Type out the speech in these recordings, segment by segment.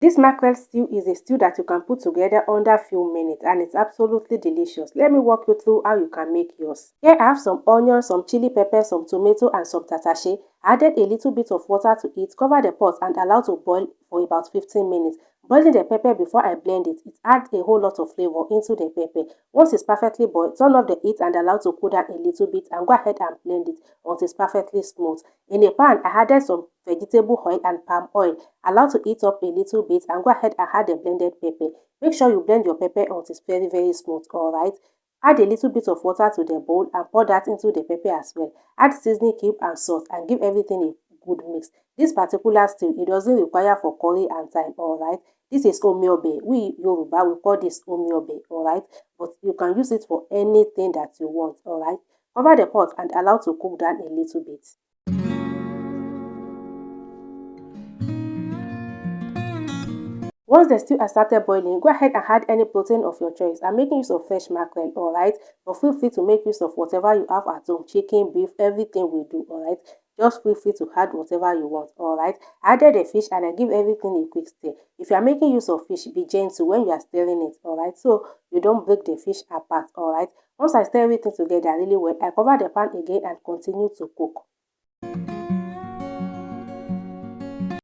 This mackerel stew is a stew that you can put together under a few minutes and it's absolutely delicious. Let me walk you through how you can make yours. Here I have some onions, some chili pepper, some tomato and some tatashe. I added a little bit of water to it, cover the pot and allow to boil for about 15 minutes. Boiling the pepper before I blend it, it adds a whole lot of flavor into the pepper. Once it's perfectly boiled, turn off the heat and allow to cool down a little bit and go ahead and blend it until it's perfectly smooth. In a pan, I added some vegetable oil and palm oil. Allow to heat up a little bit and go ahead and add the blended pepper. Make sure you blend your pepper until it's very smooth, alright? Add a little bit of water to the bowl and pour that into the pepper as well. Add seasoning cube and salt and give everything a good mix. This particular stew, it doesn't require for curry and thyme, alright? This is omiobe. We Yoruba, we call this omiobe, alright? But you can use it for anything that you want, alright? Cover the pot and allow to cook down a little bit. Once the stew has started boiling, go ahead and add any protein of your choice. I'm making use of fresh mackerel, alright? But feel free to make use of whatever you have at home, chicken, beef, everything we do, alright? Just feel free to add whatever you want, alright? I added the fish and I give everything a quick stir. If you are making use of fish, be gentle when you are stirring it, alright? So you don't break the fish apart, alright? Once I stir everything together really well, I cover the pan again and continue to cook.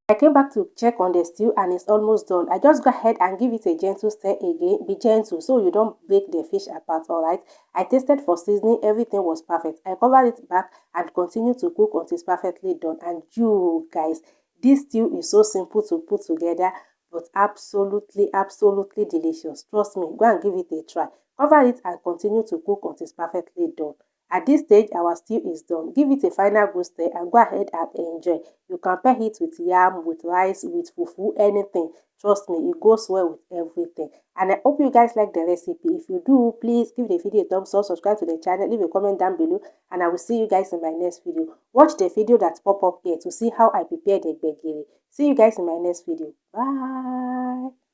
I came back to check on the stew and it's almost done. I just go ahead and give it a gentle stir again. Be gentle so you don't break the fish apart, alright? I tasted for seasoning, everything was perfect. I covered it back and continue to cook until it's perfectly done. And you guys, this stew is so simple to put together but absolutely delicious. Trust me, go and give it a try. Cover it and continue to cook until it's perfectly done. At this stage, our stew is done. Give it a final good stir and go ahead and enjoy. You can pair it with yam, with rice, with fufu, anything. Trust me, it goes well with everything. And I hope you guys like the recipe. If you do, please give the video a thumbs up, subscribe to the channel, leave a comment down below, and I will see you guys in my next video. Watch the video that pop up here to see how I prepare the gbegiri. See you guys in my next video. Bye.